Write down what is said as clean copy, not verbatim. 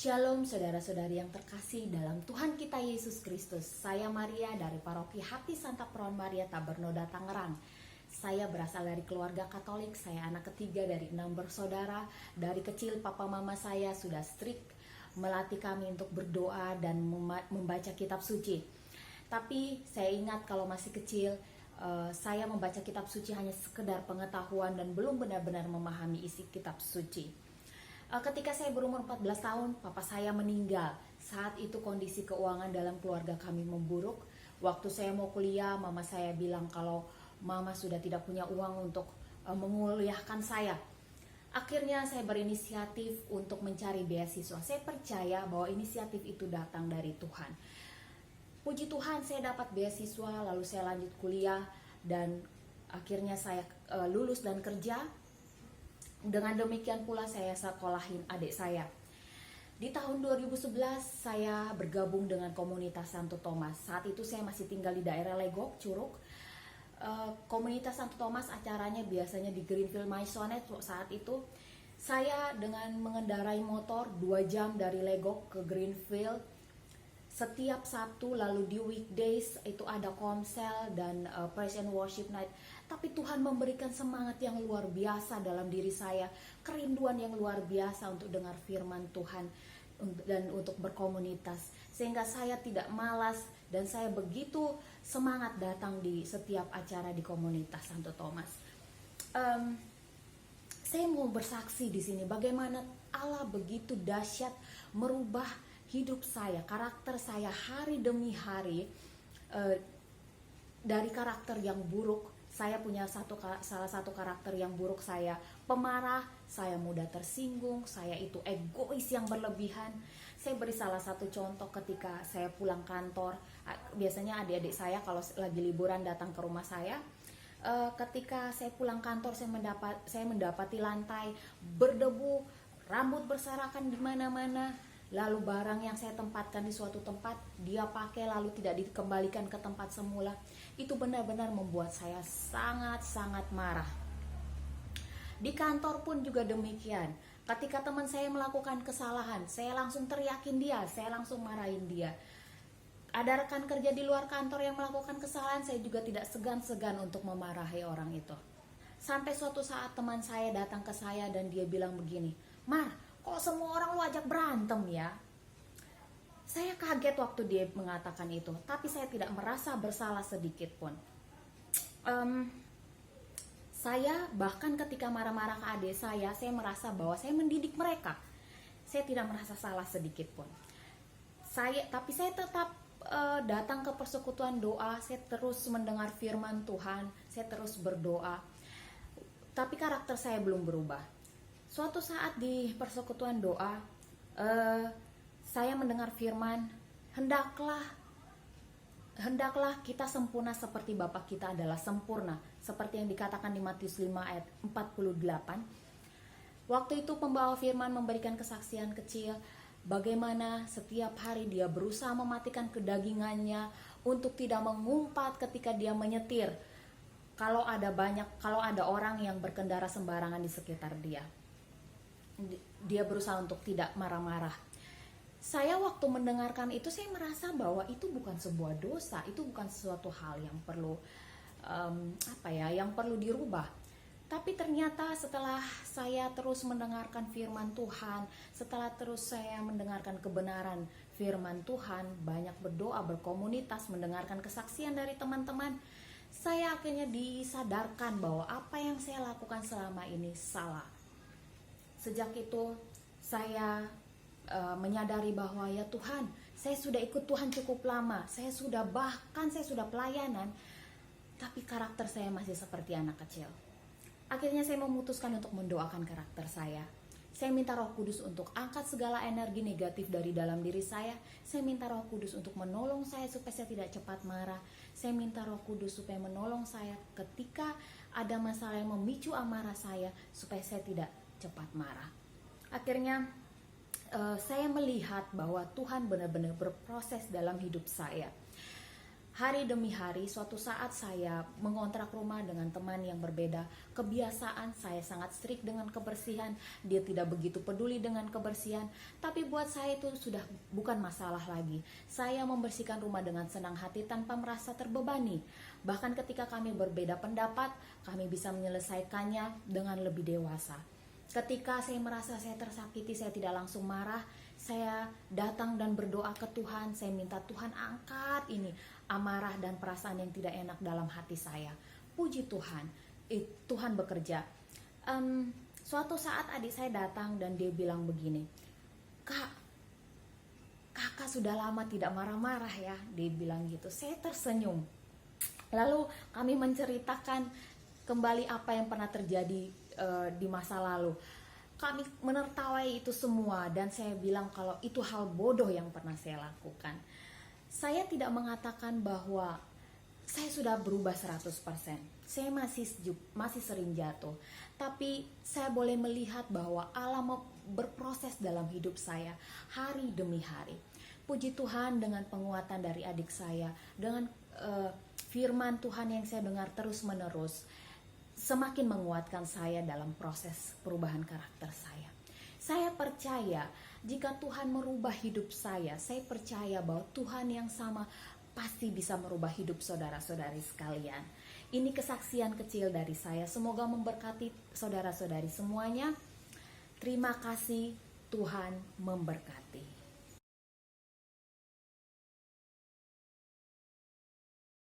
Shalom saudara-saudari yang terkasih dalam Tuhan kita Yesus Kristus. Saya Maria dari Paroki Hati Santa Peron Maria Tabernoda Tangerang. Saya berasal dari keluarga Katolik, saya anak ketiga dari 6 bersaudara. Dari kecil papa mama saya sudah strict melatih kami untuk berdoa dan membaca kitab suci. Tapi saya ingat kalau masih kecil, saya membaca kitab suci hanya sekedar pengetahuan dan belum benar-benar memahami isi kitab suci. Ketika saya berumur 14 tahun, papa saya meninggal. Saat itu kondisi keuangan dalam keluarga kami memburuk. Waktu saya mau kuliah, mama saya bilang kalau mama sudah tidak punya uang untuk menguliahkan saya. Akhirnya saya berinisiatif untuk mencari beasiswa. Saya percaya bahwa inisiatif itu datang dari Tuhan. Puji Tuhan, saya dapat beasiswa, lalu saya lanjut kuliah dan akhirnya saya lulus dan kerja. Dengan demikian pula saya sekolahin adik saya. Di tahun 2011 saya bergabung dengan komunitas Santo Thomas. Saat itu saya masih tinggal di daerah Legok, Curug. Komunitas Santo Thomas acaranya biasanya di Greenfield Maisonette. Saat itu saya dengan mengendarai motor 2 jam dari Legok ke Greenfield. Setiap Sabtu, lalu di weekdays itu ada komsel dan praise and worship night. Tapi Tuhan memberikan semangat yang luar biasa dalam diri saya, kerinduan yang luar biasa untuk dengar firman Tuhan dan untuk berkomunitas. Sehingga saya tidak malas dan saya begitu semangat datang di setiap acara di komunitas Santo Thomas. Saya mau bersaksi di sini bagaimana Allah begitu dahsyat merubah hidup saya, karakter saya hari demi hari. Dari karakter yang buruk, saya punya salah satu karakter yang buruk, saya pemarah, saya mudah tersinggung, saya itu egois yang berlebihan. Saya beri salah satu contoh ketika saya pulang kantor. Biasanya adik-adik saya kalau lagi liburan datang ke rumah saya. Ketika saya pulang kantor, saya mendapati lantai berdebu, rambut berserakan di mana-mana. Lalu barang yang saya tempatkan di suatu tempat, dia pakai lalu tidak dikembalikan ke tempat semula. Itu benar-benar membuat saya sangat-sangat marah. Di kantor pun juga demikian. Ketika teman saya melakukan kesalahan, saya langsung teriakin dia, saya langsung marahin dia. Ada rekan kerja di luar kantor yang melakukan kesalahan, saya juga tidak segan-segan untuk memarahi orang itu. Sampai suatu saat teman saya datang ke saya dan dia bilang begini, "Mar, kok semua orang lu ajak berantem ya?" Saya kaget waktu dia mengatakan itu, tapi saya tidak merasa bersalah sedikit pun. Saya bahkan ketika marah-marah ke adik saya merasa bahwa saya mendidik mereka. Saya tidak merasa salah sedikit pun. Tapi saya tetap datang ke persekutuan doa, saya terus mendengar firman Tuhan, saya terus berdoa. Tapi karakter saya belum berubah. Suatu saat di persekutuan doa, saya mendengar firman, hendaklah kita sempurna seperti Bapa kita adalah sempurna, seperti yang dikatakan di Matius 5 ayat 48. Waktu itu pembawa firman memberikan kesaksian kecil, bagaimana setiap hari dia berusaha mematikan kedagingannya untuk tidak mengumpat ketika dia menyetir. Kalau ada orang yang berkendara sembarangan di sekitar dia berusaha untuk tidak marah-marah. Saya waktu mendengarkan itu, saya merasa bahwa itu bukan sebuah dosa, itu bukan sesuatu hal yang perlu yang perlu dirubah. Tapi ternyata setelah saya terus mendengarkan firman Tuhan, setelah terus saya mendengarkan kebenaran firman Tuhan, banyak berdoa, berkomunitas, mendengarkan kesaksian dari teman-teman, saya akhirnya disadarkan bahwa apa yang saya lakukan selama ini salah. Sejak itu saya menyadari bahwa ya Tuhan, saya sudah ikut Tuhan cukup lama, saya sudah pelayanan, tapi karakter saya masih seperti anak kecil. Akhirnya saya memutuskan untuk mendoakan karakter saya. Saya minta Roh Kudus untuk angkat segala energi negatif dari dalam diri saya. Saya minta Roh Kudus untuk menolong saya supaya saya tidak cepat marah. Saya minta Roh Kudus supaya menolong saya ketika ada masalah yang memicu amarah saya, supaya saya tidak cepat marah. Akhirnya saya melihat bahwa Tuhan benar-benar berproses dalam hidup saya. Hari demi hari, suatu saat saya mengontrak rumah dengan teman yang berbeda. Kebiasaan saya sangat strict dengan kebersihan, dia tidak begitu peduli dengan kebersihan. Tapi buat saya itu sudah bukan masalah lagi. Saya membersihkan rumah dengan senang hati tanpa merasa terbebani. Bahkan ketika kami berbeda pendapat, kami bisa menyelesaikannya dengan lebih dewasa. Ketika saya merasa saya tersakiti, saya tidak langsung marah. Saya datang dan berdoa ke Tuhan. Saya minta Tuhan angkat ini amarah dan perasaan yang tidak enak dalam hati saya. Puji Tuhan, Tuhan bekerja. Suatu saat adik saya datang dan dia bilang begini, "Kak, kakak sudah lama tidak marah-marah ya," dia bilang gitu. Saya tersenyum. Lalu kami menceritakan kembali apa yang pernah terjadi di masa lalu. Kami menertawai itu semua dan saya bilang kalau itu hal bodoh yang pernah saya lakukan. Saya tidak mengatakan bahwa saya sudah berubah 100%. Saya masih sering jatuh. Tapi saya boleh melihat bahwa Allah berproses dalam hidup saya hari demi hari. Puji Tuhan, dengan penguatan dari adik saya, dengan firman Tuhan yang saya dengar terus-menerus, semakin menguatkan saya dalam proses perubahan karakter saya. Saya percaya jika Tuhan merubah hidup saya percaya bahwa Tuhan yang sama pasti bisa merubah hidup saudara-saudari sekalian. Ini kesaksian kecil dari saya. Semoga memberkati saudara-saudari semuanya. Terima kasih, Tuhan memberkati.